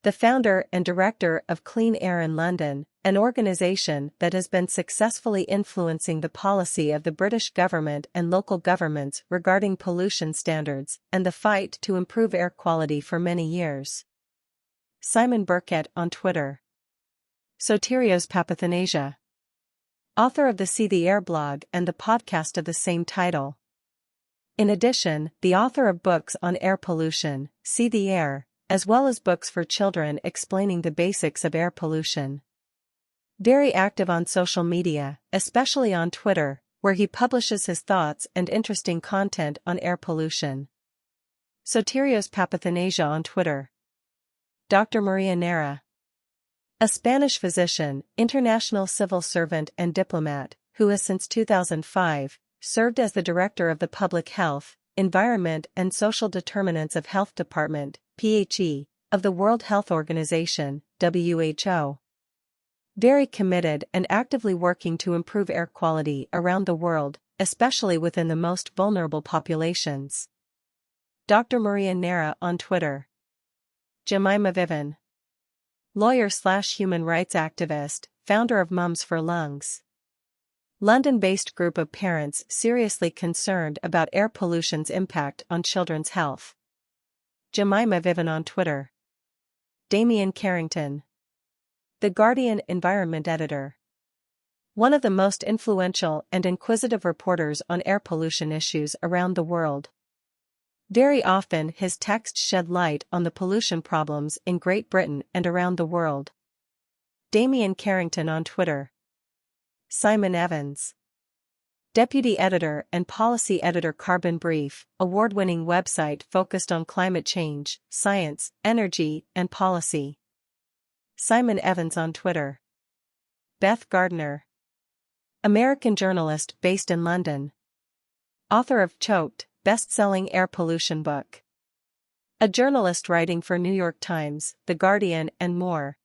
The founder and director of Clean Air in London, an organisation that has been successfully influencing the policy of the British government and local governments regarding pollution standards and the fight to improve air quality for many years. Simon Burkett on Twitter. Sotirios Papathanasia, author of the See the Air blog and the podcast of the same title. In addition, the author of books on air pollution, See the Air, as well as books for children explaining the basics of air pollution. Very active on social media, especially on Twitter, where he publishes his thoughts and interesting content on air pollution. Sotirios Papathanasia on Twitter. Dr. Maria Nera, A Spanish physician, international civil servant and diplomat, who has since 2005 served as the director of the Public Health, Environment and Social Determinants of Health Department, PHE, of the World Health Organization, WHO. Very committed and actively working to improve air quality around the world, especially within the most vulnerable populations. Dr. Maria Nera on Twitter. Jemima Vivian. Lawyer/human rights activist, founder of Mums for Lungs. London-based group of parents seriously concerned about air pollution's impact on children's health. Jemima Vivian on Twitter. Damien Carrington. The Guardian Environment Editor. One of the most influential and inquisitive reporters on air pollution issues around the world. Very often his texts shed light on the pollution problems in Great Britain and around the world. Damien Carrington on Twitter. Simon Evans. Deputy Editor and Policy Editor, Carbon Brief, award-winning website focused on climate change, science, energy, and policy. Simon Evans on Twitter. Beth Gardner. American journalist based in London. Author of Choked, best-selling air pollution book. A journalist writing for New York Times, The Guardian, and more.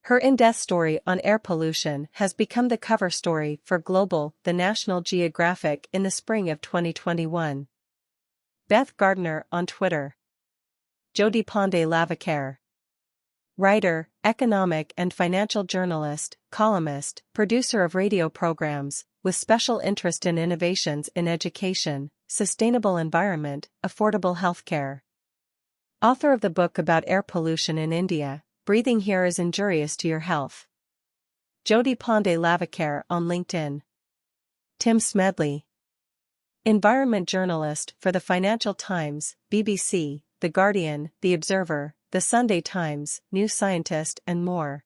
Her in-depth story on air pollution has become the cover story for Global, the National Geographic in the spring of 2021. Beth Gardner on Twitter. Jodie Pandey-Lavacar. Writer, economic and financial journalist, columnist, producer of radio programs, with special interest in innovations in education, sustainable environment, affordable healthcare. Author of the book about air pollution in India, Breathing Here is Injurious to Your Health. Jodie Pandey-Lavacar on LinkedIn. Tim Smedley. Environment journalist for the Financial Times, BBC, The Guardian, The Observer, The Sunday Times, New Scientist, and more.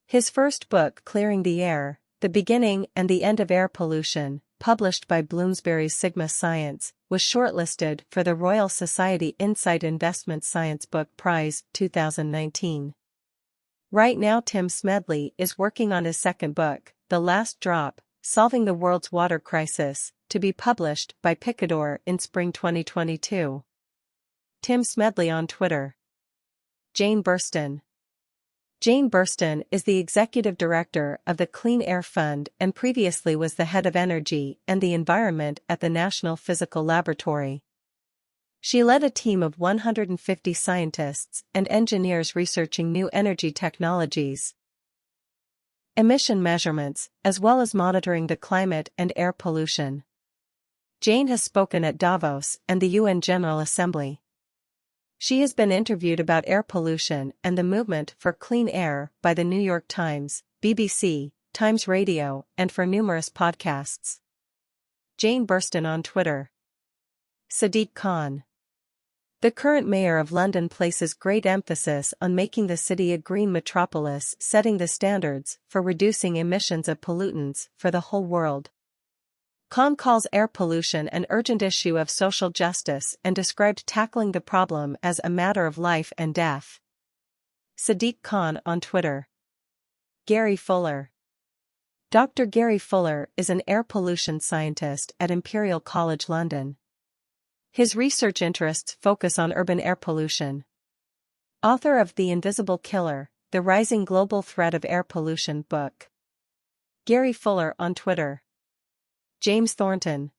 His first book, Clearing the Air, The Beginning and the End of Air Pollution, published by Bloomsbury's Sigma Science, was shortlisted for the Royal Society Insight Investment Science Book Prize 2019. Right now Tim Smedley is working on his second book, The Last Drop, Solving the World's Water Crisis, to be published by Picador in spring 2022. Tim Smedley on Twitter. Jane Burston. Jane Burston is the executive director of the Clean Air Fund and previously was the head of energy and the environment at the National Physical Laboratory. She led a team of 150 scientists and engineers researching new energy technologies, emission measurements, as well as monitoring the climate and air pollution. Jane has spoken at Davos and the UN General Assembly. She has been interviewed about air pollution and the movement for clean air by the New York Times, BBC, Times Radio, and for numerous podcasts. Jane Burston on Twitter. Sadiq Khan. The current mayor of London places great emphasis on making the city a green metropolis, setting the standards for reducing emissions of pollutants for the whole world. Khan calls air pollution an urgent issue of social justice and described tackling the problem as a matter of life and death. Sadiq Khan on Twitter. Gary Fuller. Dr. Gary Fuller is an air pollution scientist at Imperial College London. His research interests focus on urban air pollution. Author of The Invisible Killer, The Rising Global Threat of Air Pollution book. Gary Fuller on Twitter. James Thornton.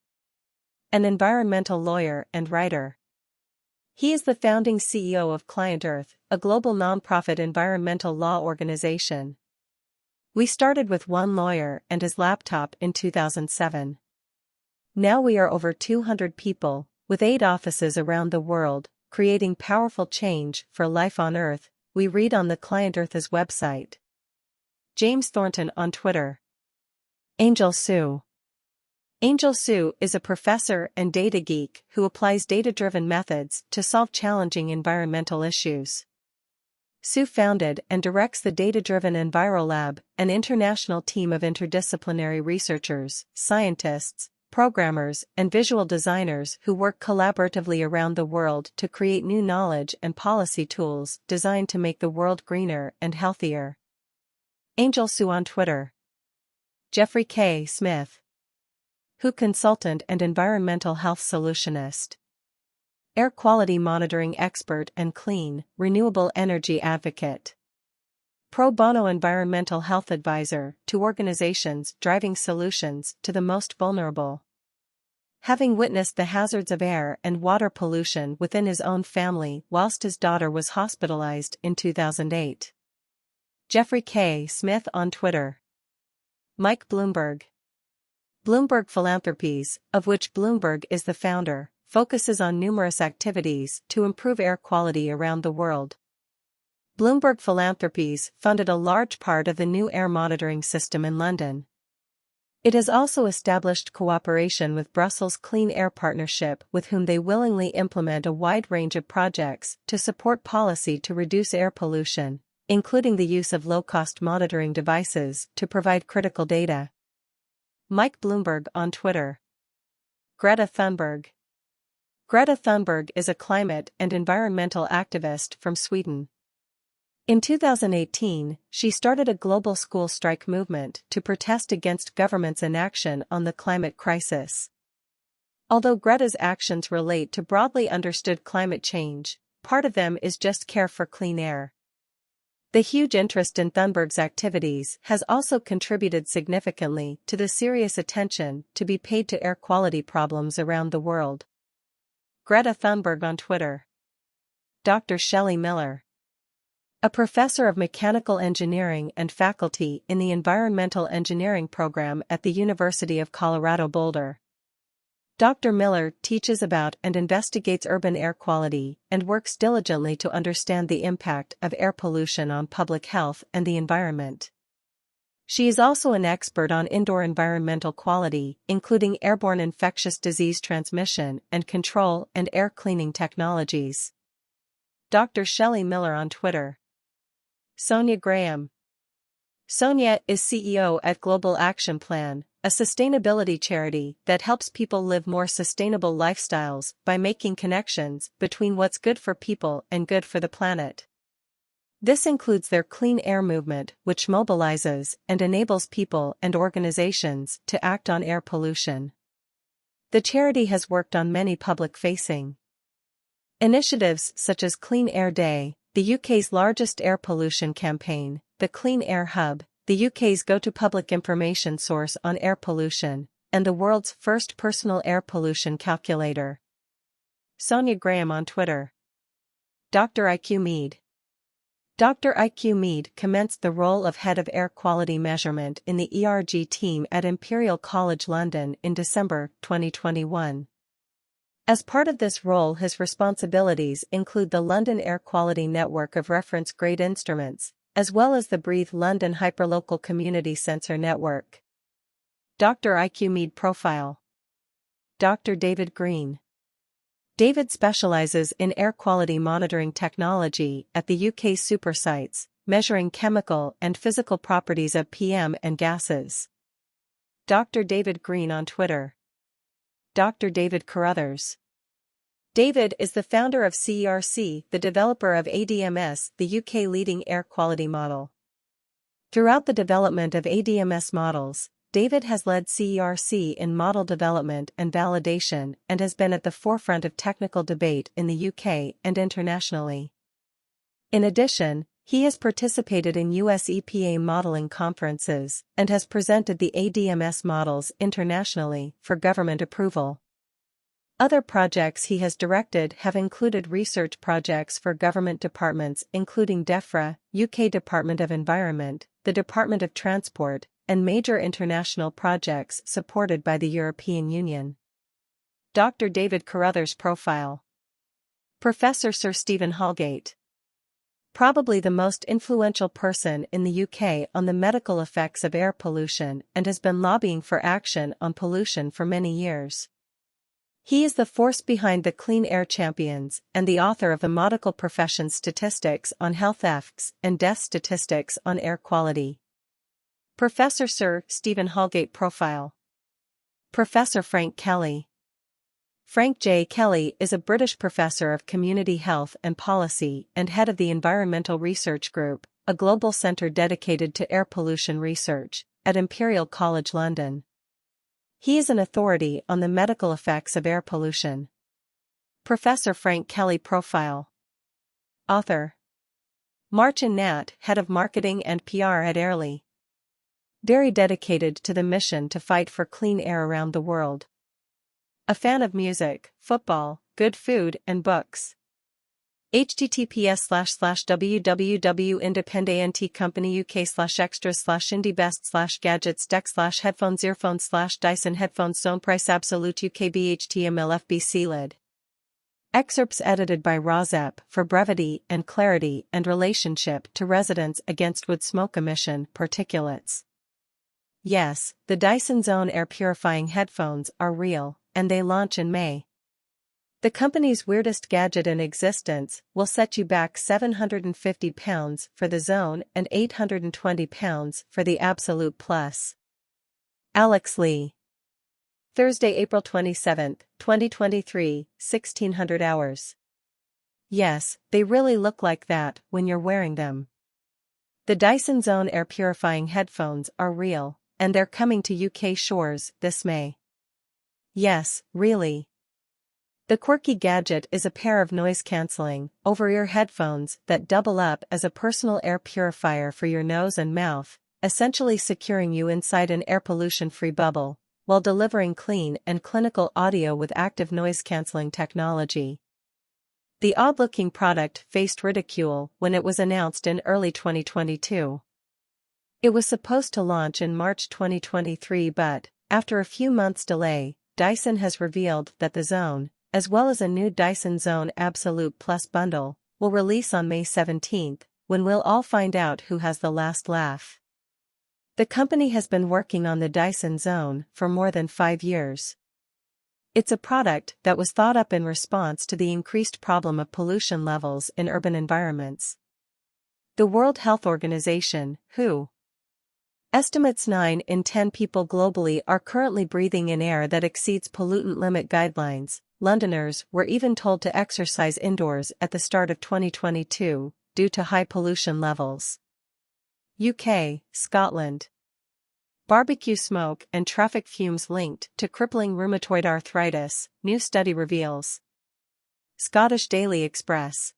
An environmental lawyer and writer. He is the founding CEO of Client Earth, a global nonprofit environmental law organization. We started with one lawyer and his laptop in 2007. Now we are over 200 people, with 8 offices around the world, creating powerful change for life on Earth, we read on the Client Earth's website. James Thornton on Twitter. Angel Sue. Angel Sue is a professor and data geek who applies data-driven methods to solve challenging environmental issues. Sue founded and directs the Data-Driven EnviroLab, an international team of interdisciplinary researchers, scientists, programmers, and visual designers who work collaboratively around the world to create new knowledge and policy tools designed to make the world greener and healthier. Angel Sue on Twitter. Jeffrey K. Smith, WHO consultant and environmental health solutionist. Air quality monitoring expert and clean, renewable energy advocate. Pro bono environmental health advisor to organizations driving solutions to the most vulnerable. Having witnessed the hazards of air and water pollution within his own family whilst his daughter was hospitalized in 2008. Jeffrey K. Smith on Twitter. Mike Bloomberg. Bloomberg Philanthropies, of which Bloomberg is the founder, focuses on numerous activities to improve air quality around the world. Bloomberg Philanthropies funded a large part of the new air monitoring system in London. It has also established cooperation with Brussels Clean Air Partnership, with whom they willingly implement a wide range of projects to support policy to reduce air pollution, including the use of low-cost monitoring devices to provide critical data. Mike Bloomberg on Twitter. Greta Thunberg. Greta Thunberg is a climate and environmental activist from Sweden. In 2018, she started a global school strike movement to protest against government's inaction on the climate crisis. Although Greta's actions relate to broadly understood climate change, part of them is just care for clean air. The huge interest in Thunberg's activities has also contributed significantly to the serious attention to be paid to air quality problems around the world. Greta Thunberg on Twitter. Dr. Shelley Miller. A professor of mechanical engineering and faculty in the environmental engineering program at the University of Colorado Boulder. Dr. Miller teaches about and investigates urban air quality and works diligently to understand the impact of air pollution on public health and the environment. She is also an expert on indoor environmental quality, including airborne infectious disease transmission and control and air cleaning technologies. Dr. Shelley Miller on Twitter. Sonia Graham. Sonia is CEO at Global Action Plan, a sustainability charity that helps people live more sustainable lifestyles by making connections between what's good for people and good for the planet. This includes their clean air movement, which mobilizes and enables people and organizations to act on air pollution. The charity has worked on many public-facing initiatives such as Clean Air Day, the UK's largest air pollution campaign, the Clean Air Hub, the UK's go-to public information source on air pollution, and the world's first personal air pollution calculator. Sonia Graham on Twitter. Dr. IQ Mead. Dr. IQ Mead commenced the role of Head of Air Quality Measurement in the ERG team at Imperial College London in December 2021. As part of this role, his responsibilities include the London Air Quality Network of reference grade instruments, as well as the Breathe London Hyperlocal Community Sensor Network. Dr. IQ Mead profile. Dr. David Green. David specializes in air quality monitoring technology at the UK super sites, measuring chemical and physical properties of PM and gases. Dr. David Green on Twitter. Dr. David Carruthers. David is the founder of CERC, the developer of ADMS, the UK leading air quality model. Throughout the development of ADMS models, David has led CERC in model development and validation and has been at the forefront of technical debate in the UK and internationally. In addition, he has participated in US EPA modeling conferences and has presented the ADMS models internationally for government approval. Other projects he has directed have included research projects for government departments including DEFRA, UK Department of Environment, the Department of Transport, and major international projects supported by the European Union. Dr. David Carruthers profile. Professor Sir Stephen Holgate. Probably the most influential person in the UK on the medical effects of air pollution and has been lobbying for action on pollution for many years. He is the force behind the Clean Air Champions and the author of the medical profession statistics on health thefts and death statistics on air quality. Professor Sir Stephen Holgate profile. Professor Frank Kelly. Frank J. Kelly is a British professor of community health and policy and head of the Environmental Research Group, a global centre dedicated to air pollution research, at Imperial College London. He is an authority on the medical effects of air pollution. Professor Frank Kelly Profile. Author. Marcin Nat, Head of Marketing and PR at Airly. Very dedicated to the mission to fight for clean air around the world. A fan of music, football, good food and books. https://www.independentcompany.uk/extras/indie-best/gadgets-deck/headphones earphones/Dyson headphones zone price absolute UK BHTML FBC lid. Excerpts edited by Rozep for brevity and clarity and relationship to residents against wood smoke emission particulates. Yes, the Dyson Zone air purifying headphones are real, and they launch in May. The company's weirdest gadget in existence will set you back £750 for the Zone and £820 for the Absolute Plus. Alex Lee. Thursday, April 27, 2023, 1600 hours. Yes, they really look like that when you're wearing them. The Dyson Zone air purifying headphones are real, and they're coming to UK shores this May. Yes, really. The quirky gadget is a pair of noise-cancelling, over-ear headphones that double up as a personal air purifier for your nose and mouth, essentially securing you inside an air pollution-free bubble, while delivering clean and clinical audio with active noise-cancelling technology. The odd-looking product faced ridicule when it was announced in early 2022. It was supposed to launch in March 2023 but, after a few months' delay, Dyson has revealed that the Zone, as well as a new Dyson Zone Absolute Plus bundle, will release on May 17, when we'll all find out who has the last laugh. The company has been working on the Dyson Zone for more than 5 years. It's a product that was thought up in response to the increased problem of pollution levels in urban environments. The World Health Organization, WHO, estimates 9 in 10 people globally are currently breathing in air that exceeds pollutant limit guidelines. Londoners were even told to exercise indoors at the start of 2022, due to high pollution levels. UK, Scotland. Barbecue smoke and traffic fumes linked to crippling rheumatoid arthritis, new study reveals. Scottish Daily Express.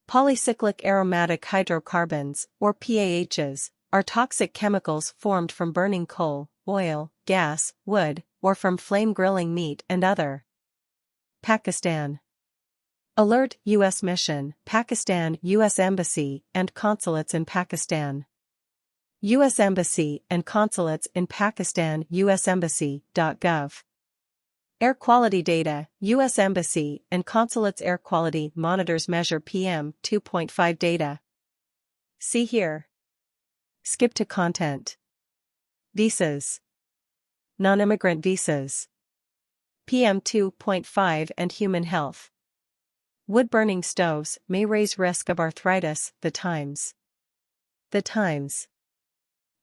Polycyclic aromatic hydrocarbons, or PAHs, are toxic chemicals formed from burning coal, oil, gas, wood, or from flame grilling meat and other. Pakistan. Alert U.S. Mission, Pakistan U.S. Embassy and Consulates in Pakistan. U.S. Embassy and Consulates in Pakistan U.S. Embassy.gov. Air quality data, U.S. Embassy and Consulates air quality monitors measure PM2.5 data. See here. Skip to content. Visas. Non-immigrant visas. PM2.5 and human health. Wood-burning stoves may raise risk of arthritis, The Times. The Times.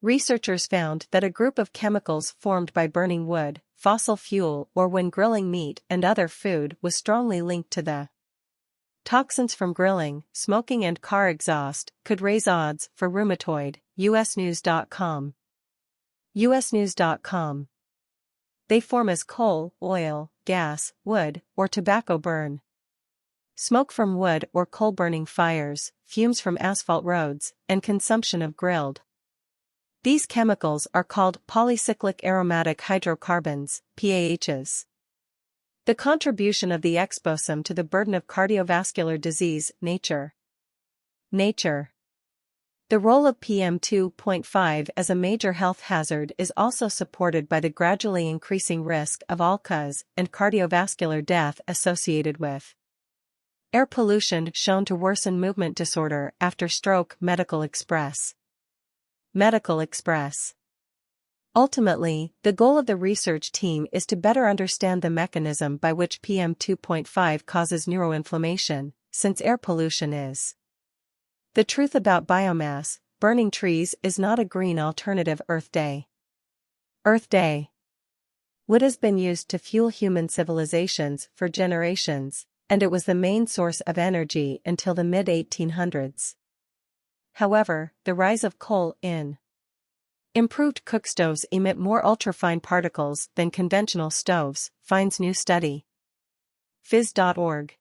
Researchers found that a group of chemicals formed by burning wood, fossil fuel or when grilling meat and other food was strongly linked to the toxins from grilling, smoking and car exhaust could raise odds for rheumatoid, usnews.com. usnews.com. They form as coal, oil, gas, wood, or tobacco burn. Smoke from wood or coal-burning fires, fumes from asphalt roads, and consumption of grilled. These chemicals are called polycyclic aromatic hydrocarbons, PAHs. The contribution of the exposome to the burden of cardiovascular disease, Nature. Nature. The role of PM2.5 as a major health hazard is also supported by the gradually increasing risk of all-cause and cardiovascular death associated with air pollution shown to worsen movement disorder after stroke. Medical Express. Medical Express. Ultimately, the goal of the research team is to better understand the mechanism by which PM2.5 causes neuroinflammation, since air pollution is the truth about biomass. Burning trees is not a green alternative. Earth Day. Earth Day. Wood has been used to fuel human civilizations for generations, and it was the main source of energy until the mid-1800s. However, the rise of coal in improved cookstoves emit more ultrafine particles than conventional stoves, finds new study. phys.org.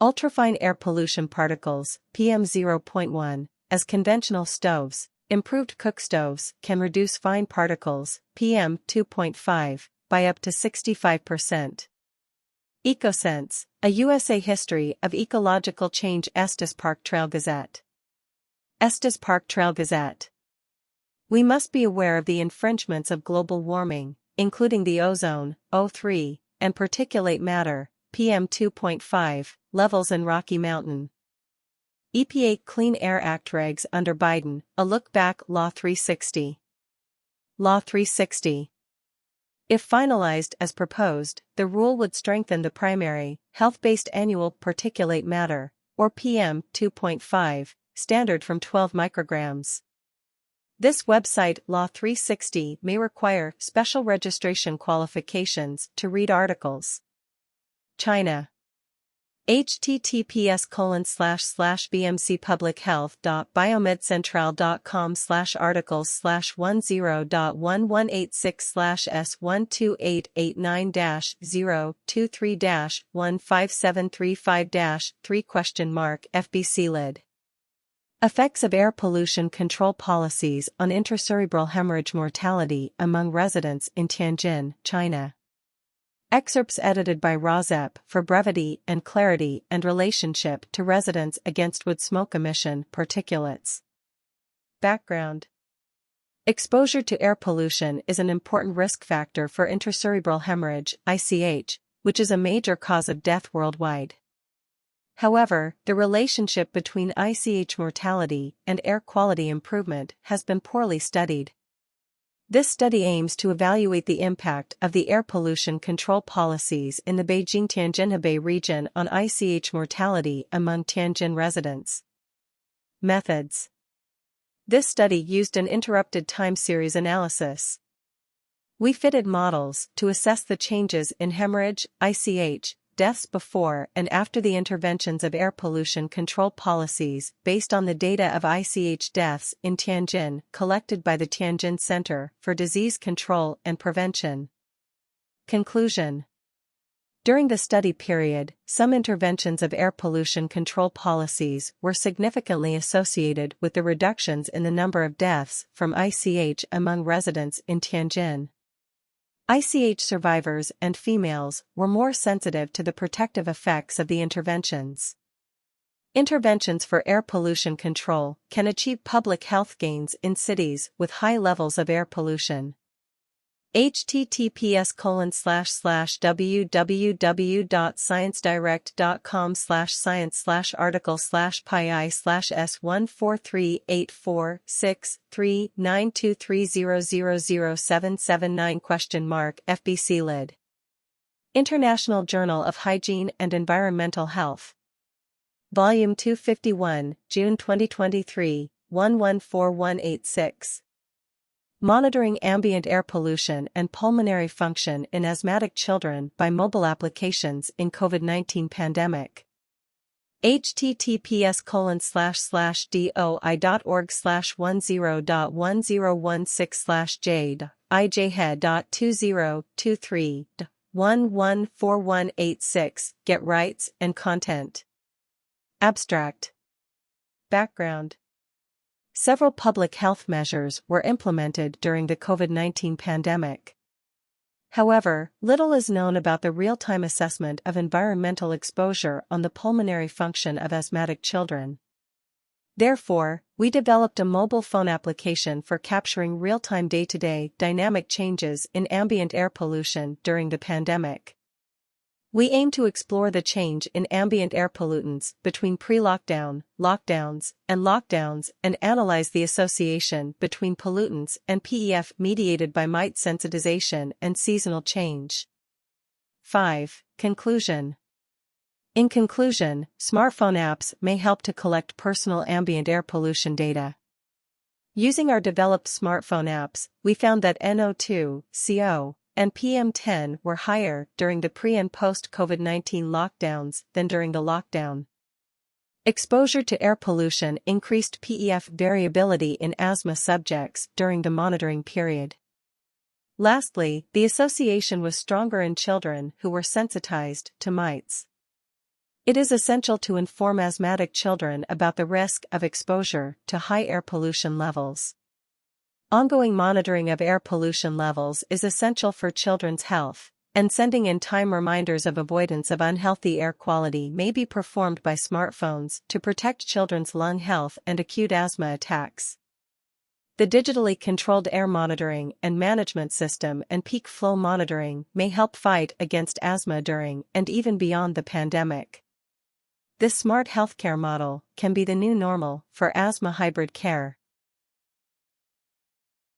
Ultrafine air pollution particles, PM0.1, as conventional stoves, improved cookstoves can reduce fine particles, PM2.5, by up to 65%. EcoSense, a USA History of Ecological Change. Estes Park Trail Gazette. Estes Park Trail Gazette. We must be aware of the infringements of global warming, including the ozone, O3, and particulate matter, PM2.5, levels in Rocky Mountain. EPA Clean Air Act regs under Biden, a look back. Law 360. Law 360. If finalized as proposed, the rule would strengthen the primary, health-based annual particulate matter, or PM2.5, standard from 12 micrograms. This website, Law 360, may require special registration qualifications to read articles. China. https://bmcpublichealth.biomed.central.com/articles/10.896/12889-023-15735-3 FBC lid. Effects of air pollution control policies on intracerebral hemorrhage mortality among residents in Tianjin, China. Excerpts edited by Rozep for brevity and clarity and relationship to residents against wood smoke emission particulates. Background. Exposure to air pollution is an important risk factor for intracerebral hemorrhage, ICH, which is a major cause of death worldwide. However, the relationship between ICH mortality and air quality improvement has been poorly studied. This study aims to evaluate the impact of the air pollution control policies in the Beijing-Tianjin-Hebei region on ICH mortality among Tianjin residents. Methods. This study used an interrupted time series analysis. We fitted models to assess the changes in hemorrhage, ICH, deaths before and after the interventions of air pollution control policies based on the data of ICH deaths in Tianjin collected by the Tianjin Center for Disease Control and Prevention. Conclusion. During the study period, some interventions of air pollution control policies were significantly associated with the reductions in the number of deaths from ICH among residents in Tianjin. ICH survivors and females were more sensitive to the protective effects of the interventions. Interventions for air pollution control can achieve public health gains in cities with high levels of air pollution. https://www.sciencedirectcom/science/article/pi/143846392300779 FBC lid. International Journal of Hygiene and Environmental Health. Volume 251, June 2023, 114186. Monitoring ambient air pollution and pulmonary function in asthmatic children by mobile applications in COVID-19 pandemic. https://doi.org/10.1016/jade, ijhead.2023.114186, Get rights and content. Abstract. Background. Several public health measures were implemented during the COVID-19 pandemic. However, little is known about the real-time assessment of environmental exposure on the pulmonary function of asthmatic children. Therefore, we developed a mobile phone application for capturing real-time day-to-day dynamic changes in ambient air pollution during the pandemic. We aim to explore the change in ambient air pollutants between pre-lockdown, lockdowns, and analyze the association between pollutants and PEF mediated by mite sensitization and seasonal change. 5. Conclusion. In conclusion, smartphone apps may help to collect personal ambient air pollution data. Using our developed smartphone apps, we found that NO2, CO, and PM10 were higher during the pre- and post-COVID-19 lockdowns than during the lockdown. Exposure to air pollution increased PEF variability in asthma subjects during the monitoring period. Lastly, the association was stronger in children who were sensitized to mites. It is essential to inform asthmatic children about the risk of exposure to high air pollution levels. Ongoing monitoring of air pollution levels is essential for children's health, and sending in time reminders of avoidance of unhealthy air quality may be performed by smartphones to protect children's lung health and acute asthma attacks. The digitally controlled air monitoring and management system and peak flow monitoring may help fight against asthma during and even beyond the pandemic. This smart healthcare model can be the new normal for asthma hybrid care.